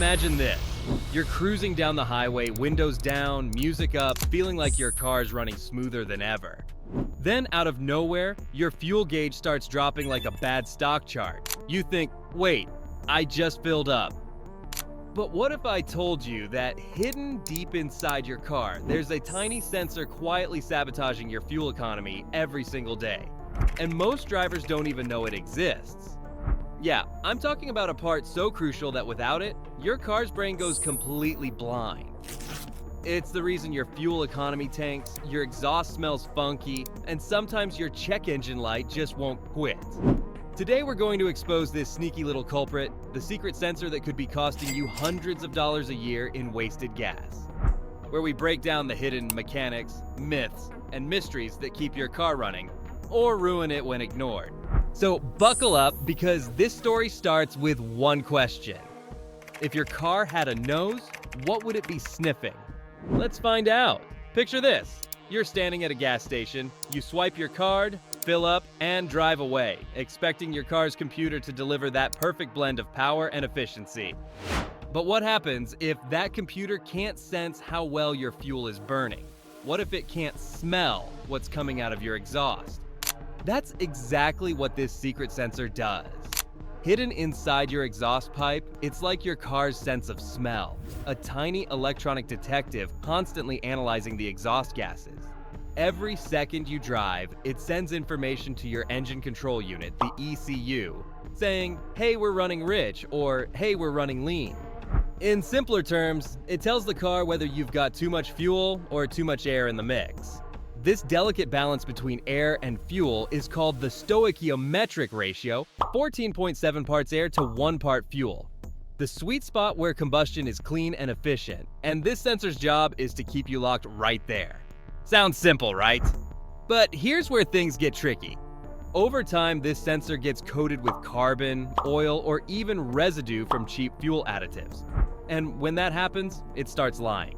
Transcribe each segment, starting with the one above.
Imagine this. You're cruising down the highway, windows down, music up, feeling like your car's running smoother than ever. Then, out of nowhere, your fuel gauge starts dropping like a bad stock chart. You think, wait, I just filled up. But what if I told you that hidden deep inside your car, there's a tiny sensor quietly sabotaging your fuel economy every single day? And most drivers don't even know it exists. Yeah, I'm talking about a part so crucial that without it, your car's brain goes completely blind. It's the reason your fuel economy tanks, your exhaust smells funky, and sometimes your check engine light just won't quit. Today we're going to expose this sneaky little culprit, the secret sensor that could be costing you hundreds of dollars a year in wasted gas. Where we break down the hidden mechanics, myths, and mysteries that keep your car running, or ruin it when ignored. So buckle up, because this story starts with one question. If your car had a nose, what would it be sniffing? Let's find out. Picture this. You're standing at a gas station, you swipe your card, fill up, and drive away, expecting your car's computer to deliver that perfect blend of power and efficiency. But what happens if that computer can't sense how well your fuel is burning? What if it can't smell what's coming out of your exhaust? That's exactly what this secret sensor does. Hidden inside your exhaust pipe, it's like your car's sense of smell, a tiny electronic detective constantly analyzing the exhaust gases. Every second you drive, it sends information to your engine control unit, the ECU, saying, hey, we're running rich, or hey, we're running lean. In simpler terms, it tells the car whether you've got too much fuel or too much air in the mix. This delicate balance between air and fuel is called the stoichiometric ratio, 14.7 parts air to 1 part fuel. The sweet spot where combustion is clean and efficient, and this sensor's job is to keep you locked right there. Sounds simple, right? But here's where things get tricky. Over time, this sensor gets coated with carbon, oil, or even residue from cheap fuel additives. And when that happens, it starts lying.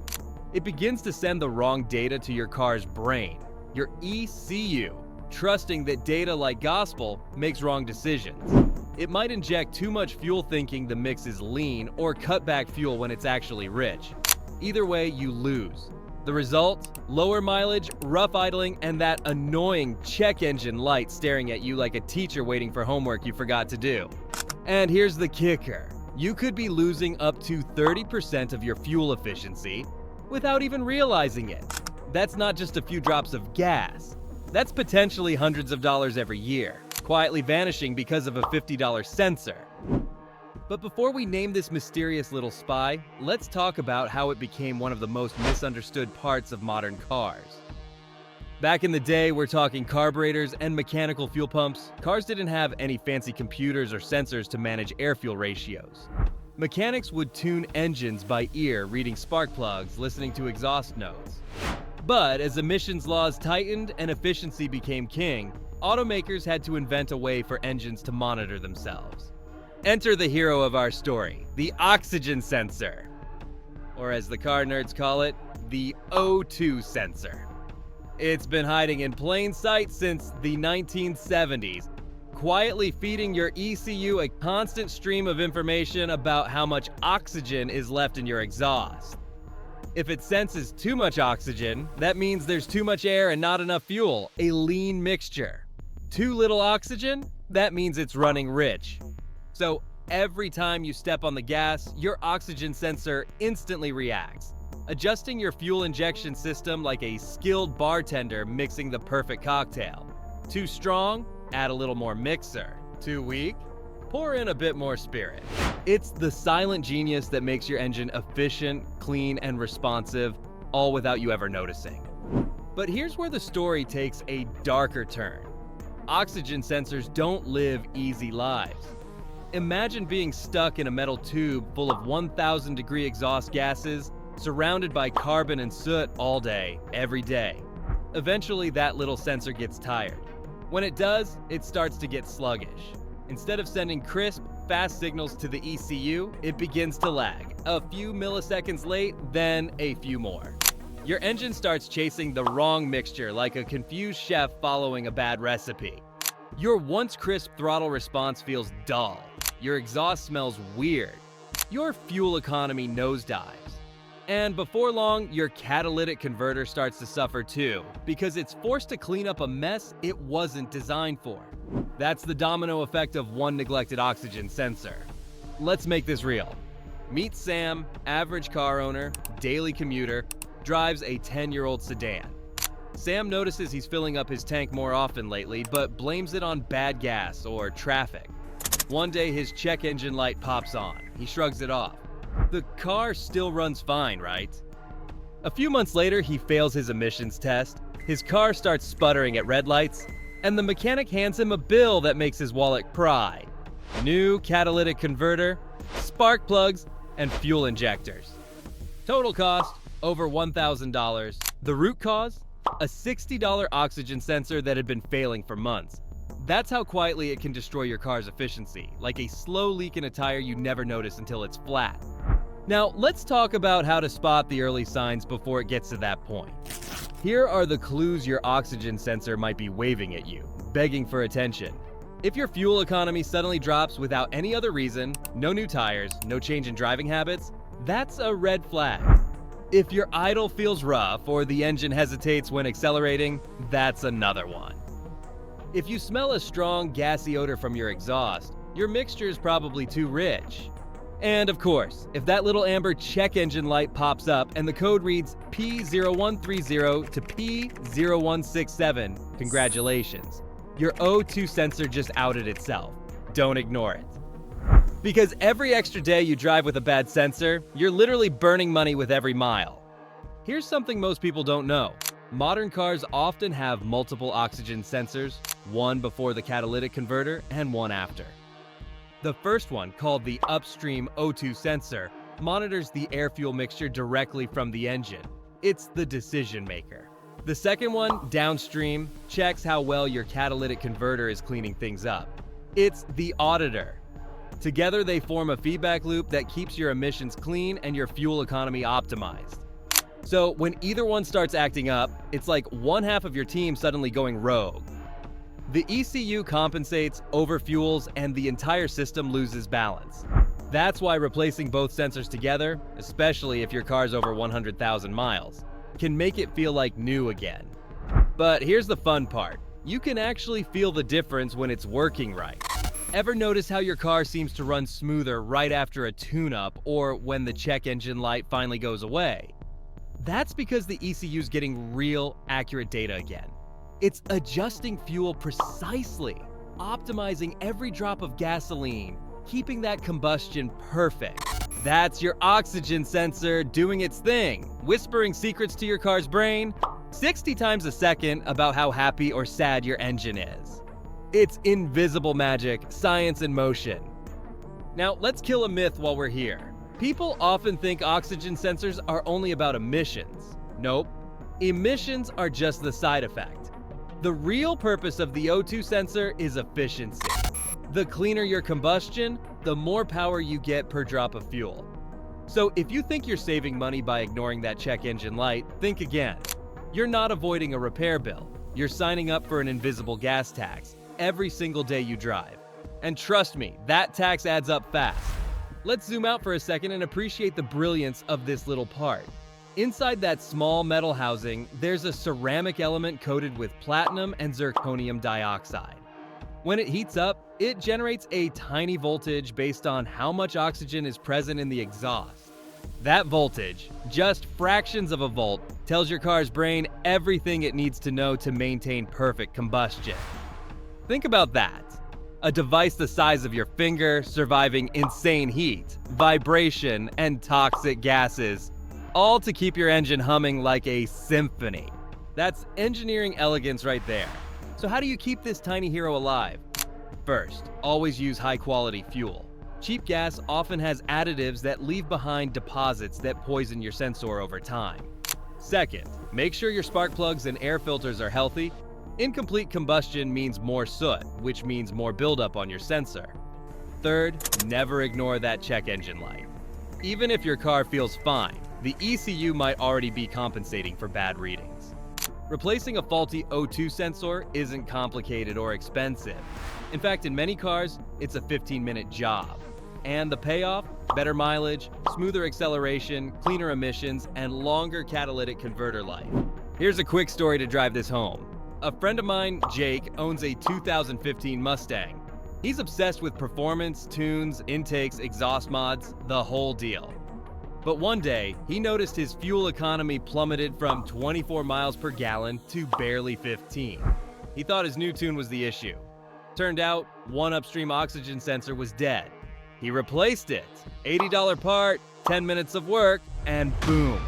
It begins to send the wrong data to your car's brain, your ECU, trusting that data like gospel makes wrong decisions. It might inject too much fuel thinking the mix is lean, or cut back fuel when it's actually rich. Either way, you lose. The result? Lower mileage, rough idling, and that annoying check engine light staring at you like a teacher waiting for homework you forgot to do. And here's the kicker. You could be losing up to 30% of your fuel efficiency without even realizing it. That's not just a few drops of gas. That's potentially hundreds of dollars every year, quietly vanishing because of a $50 sensor. But before we name this mysterious little spy, let's talk about how it became one of the most misunderstood parts of modern cars. Back in the day, we're talking carburetors and mechanical fuel pumps. Cars didn't have any fancy computers or sensors to manage air-fuel ratios. Mechanics would tune engines by ear, reading spark plugs, listening to exhaust notes. But as emissions laws tightened and efficiency became king, automakers had to invent a way for engines to monitor themselves. Enter the hero of our story, the oxygen sensor. Or as the car nerds call it, the O2 sensor. It's been hiding in plain sight since the 1970s, quietly feeding your ECU a constant stream of information about how much oxygen is left in your exhaust. If it senses too much oxygen, that means there's too much air and not enough fuel, a lean mixture. Too little oxygen? That means it's running rich. So every time you step on the gas, your oxygen sensor instantly reacts, adjusting your fuel injection system like a skilled bartender mixing the perfect cocktail. Too strong? Add a little more mixer. Too weak? Pour in a bit more spirit. It's the silent genius that makes your engine efficient, clean, and responsive, all without you ever noticing. But here's where the story takes a darker turn. Oxygen sensors don't live easy lives. Imagine being stuck in a metal tube full of 1,000-degree exhaust gases, surrounded by carbon and soot all day, every day. Eventually, that little sensor gets tired. When it does, it starts to get sluggish. Instead of sending crisp, fast signals to the ECU, it begins to lag. A few milliseconds late, then a few more. Your engine starts chasing the wrong mixture like a confused chef following a bad recipe. Your once crisp throttle response feels dull. Your exhaust smells weird. your fuel economy nosedives. And before long, your catalytic converter starts to suffer too, because it's forced to clean up a mess it wasn't designed for. That's the domino effect of one neglected oxygen sensor. Let's make this real. Meet Sam, average car owner, daily commuter, drives a 10-year-old sedan. Sam notices he's filling up his tank more often lately, but blames it on bad gas or traffic. One day his check engine light pops on. He shrugs it off. The car still runs fine, right? A few months later, he fails his emissions test, his car starts sputtering at red lights, and the mechanic hands him a bill that makes his wallet cry. New catalytic converter, spark plugs, and fuel injectors. Total cost, over $1,000. The root cause? A $60 oxygen sensor that had been failing for months. That's how quietly it can destroy your car's efficiency, like a slow leak in a tire you never notice until it's flat. Now, let's talk about how to spot the early signs before it gets to that point. Here are the clues your oxygen sensor might be waving at you, begging for attention. If your fuel economy suddenly drops without any other reason, no new tires, no change in driving habits, that's a red flag. If your idle feels rough or the engine hesitates when accelerating, that's another one. If you smell a strong, gassy odor from your exhaust, your mixture is probably too rich. And of course, if that little amber check engine light pops up and the code reads P0130 to P0167, congratulations. Your O2 sensor just outed itself. Don't ignore it. Because every extra day you drive with a bad sensor, you're literally burning money with every mile. Here's something most people don't know. Modern cars often have multiple oxygen sensors, one before the catalytic converter and one after. The first one, called the upstream O2 sensor, monitors the air-fuel mixture directly from the engine. It's the decision maker. The second one, downstream, checks how well your catalytic converter is cleaning things up. It's the auditor. Together they form a feedback loop that keeps your emissions clean and your fuel economy optimized. So when either one starts acting up, it's like one half of your team suddenly going rogue. The ECU compensates, overfuels, and the entire system loses balance. That's why replacing both sensors together, especially if your car's over 100,000 miles, can make it feel like new again. But here's the fun part. You can actually feel the difference when it's working right. Ever notice how your car seems to run smoother right after a tune-up or when the check engine light finally goes away? That's because the ECU's getting real, accurate data again. It's adjusting fuel precisely, optimizing every drop of gasoline, keeping that combustion perfect. That's your oxygen sensor doing its thing, whispering secrets to your car's brain 60 times a second about how happy or sad your engine is. It's invisible magic, science in motion. Now, let's kill a myth while we're here. People often think oxygen sensors are only about emissions. Nope. Emissions are just the side effect. The real purpose of the O2 sensor is efficiency. The cleaner your combustion, the more power you get per drop of fuel. So if you think you're saving money by ignoring that check engine light, think again. You're not avoiding a repair bill. You're signing up for an invisible gas tax every single day you drive. And trust me, that tax adds up fast. Let's zoom out for a second and appreciate the brilliance of this little part. Inside that small metal housing, there's a ceramic element coated with platinum and zirconium dioxide. When it heats up, it generates a tiny voltage based on how much oxygen is present in the exhaust. That voltage, just fractions of a volt, tells your car's brain everything it needs to know to maintain perfect combustion. Think about that. A device the size of your finger, surviving insane heat, vibration, and toxic gases, all to keep your engine humming like a symphony. That's engineering elegance right there. So how do you keep this tiny hero alive? First, always use high-quality fuel. Cheap gas often has additives that leave behind deposits that poison your sensor over time. Second, make sure your spark plugs and air filters are healthy. Incomplete combustion means more soot, which means more buildup on your sensor. Third, never ignore that check engine light. Even if your car feels fine, the ECU might already be compensating for bad readings. Replacing a faulty O2 sensor isn't complicated or expensive. In fact, in many cars, it's a 15-minute job. And the payoff? better mileage, smoother acceleration, cleaner emissions, and longer catalytic converter life. Here's a quick story to drive this home. A friend of mine, Jake, owns a 2015 Mustang. He's obsessed with performance, tunes, intakes, exhaust mods, the whole deal. But one day, he noticed his fuel economy plummeted from 24 miles per gallon to barely 15. He thought his new tune was the issue. Turned out, one upstream oxygen sensor was dead. He replaced it. $80 part, 10 minutes of work, and boom.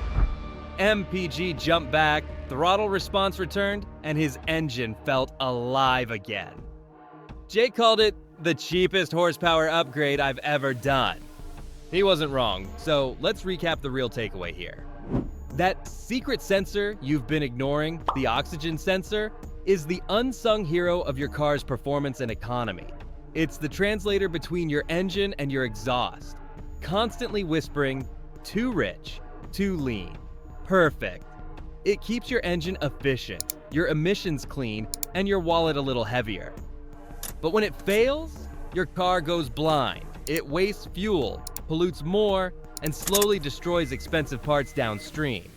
MPG jumped back, throttle response returned, and his engine felt alive again. Jake called it the cheapest horsepower upgrade I've ever done. He wasn't wrong, so let's recap the real takeaway here. That secret sensor you've been ignoring, the oxygen sensor, is the unsung hero of your car's performance and economy. It's the translator between your engine and your exhaust, constantly whispering, too rich, too lean, perfect. It keeps your engine efficient, your emissions clean, and your wallet a little heavier. But when it fails, your car goes blind. It wastes fuel, pollutes more, and slowly destroys expensive parts downstream.